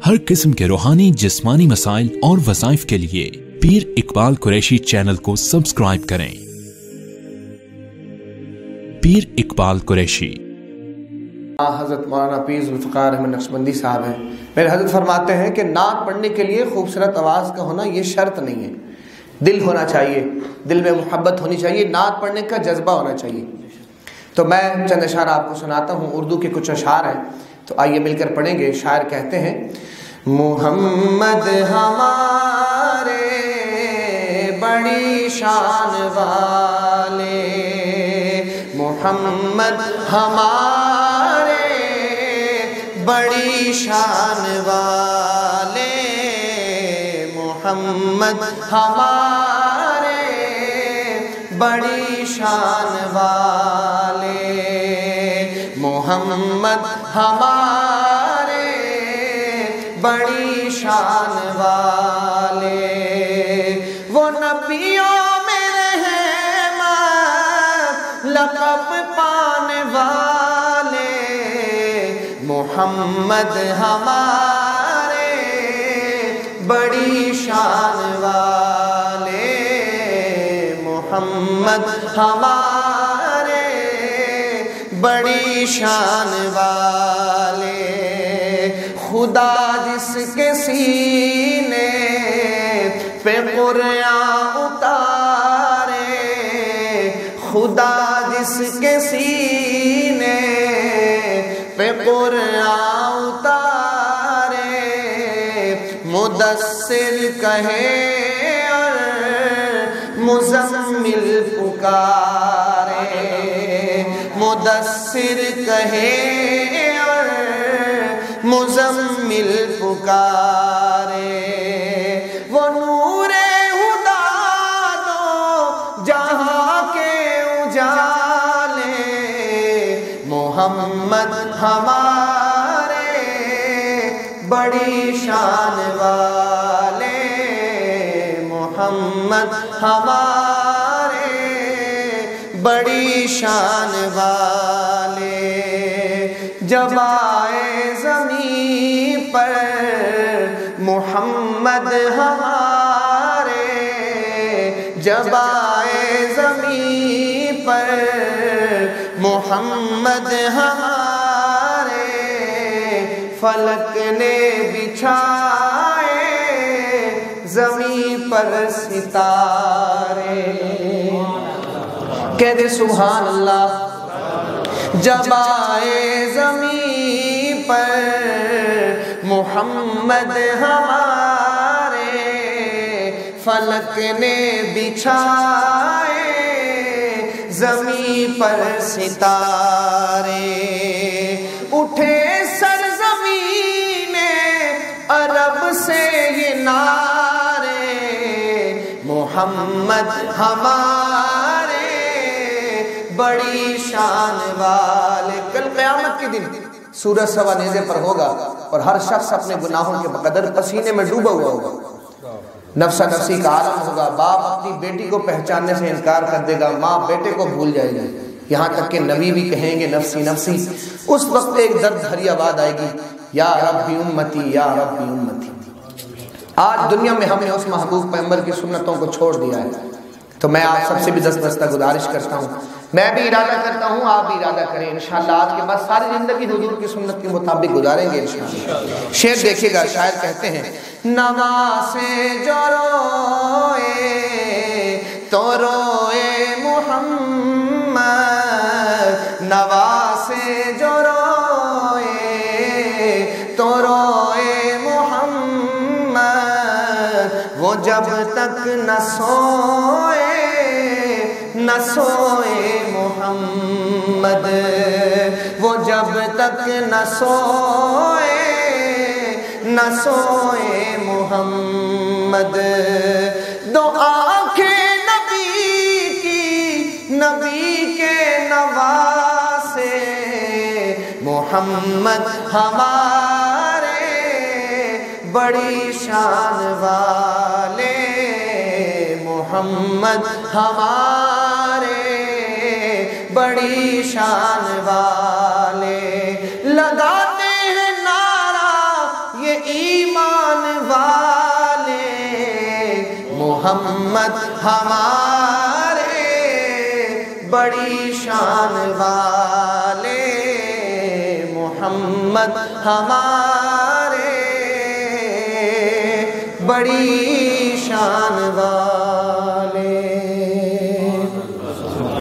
हर किस्म के रूहानी जिस्मानी मसाइल और वज़ाइफ के लिए पीर इकबाल कुरैशी चैनल को सब्सक्राइब करें। पीर इकबाल कुरैशी। हज़रत मौलाना पीर ज़ुल्फ़िकार अहमद नक्शबंदी साहब हैं। मेरे हज़रत फरमाते हैं कि नात पढ़ने के लिए खूबसूरत आवाज़ का होना ये शर्त नहीं है, दिल होना चाहिए, दिल में मोहब्बत होनी चाहिए, नात पढ़ने का जज्बा होना चाहिए। तो मैं चंद अशार आपको सुनाता हूँ, उर्दू के कुछ अशार हैं, तो आइए मिलकर पढ़ेंगे। शायर कहते हैं, मोहम्मद हमारे बड़ी शान वाले, मोहम्मद हमारे बड़ी शान वाले, मोहम्मद हमारे बड़ी शान वाले, मोहम्मद हमारे बड़ी शान वाले, वो नबियों में रहमत लक़ब पाने वाले, मोहम्मद हमारे बड़ी शान वाले, मोहम्मद हमारे बड़ी शान वाले। खुदा जिसके सीने पे कुरान उतारे, खुदा जिसके सीने पे कुरान उतारे, मुदस्सिर कहे और मुज़म्मिल पुकारे, मुदस्सिर कहे और मुज़म्मिल पुकारे, वो नूरे हुदा दो जहाँ के उजाले, मोहम्मद हमारे बड़ी शान वाले, मोहम्मद हमारे बड़ी शान वाले। जब आए ज़मीं पर मोहम्मद हमारे, जब आए ज़मीं पर मोहम्मद हमारे, फलक ने बिछाए ज़मीं पर सितारे। कह दे सुभान अल्लाह। जब आए ज़मीं पर मोहम्मद हमारे, फलक ने बिछाए ज़मीं पर सितारे, उठे सरज़मीने अरब से ये नारे, मोहम्मद हमारे बड़ी शान वाले। कल क़यामत के दिन सूरज सवा नेज़े पर होगा और हर शख्स अपने गुनाहों के बक़दर पसीने में डूबा हुआ होगा। नफ्सा नफ्सी का आलम होगा। बाप अपनी बेटी को पहचानने से इनकार कर देगा, माँ बेटे को भूल जाएगी, यहाँ तक कि नबी भी कहेंगे नफ्सी नफ्सी। उस वक्त एक दर्द भरी आवाज़ आएगी, या रब्बी उम्मती, या रब्बी उम्मती। आज दुनिया में हमने उस महबूब पैगंबर की सुन्नतों को छोड़ दिया है। तो मैं आप सबसे भी दस्तबस्ता गुजारिश करता हूँ, मैं भी इरादा करता हूँ, आप भी इरादा करें, इंशाअल्लाह आज के बाद सारी ज़िंदगी हुजूर की सुन्नत के मुताबिक गुजारेंगे इंशाअल्लाह। शेर देखिएगा, शायर कहते हैं, नवासे जो रोए तो रोए मुहम्मद, नवासे जो रोए तो रोए मुहम्मद, वो जब तक न सोए न सोए मुहम्मद, वो जब तक न सोए न सोए मुहम्मद। दो आंखें नबी की, नबी के नवासे, मोहम्मद हमारे बड़ी शान वाले, मोहम्मद हमारे बड़ी शान वाले। लगाते हैं नारा ये محمد ہمارے بڑی شان والے، محمد ہمارے بڑی شان والے۔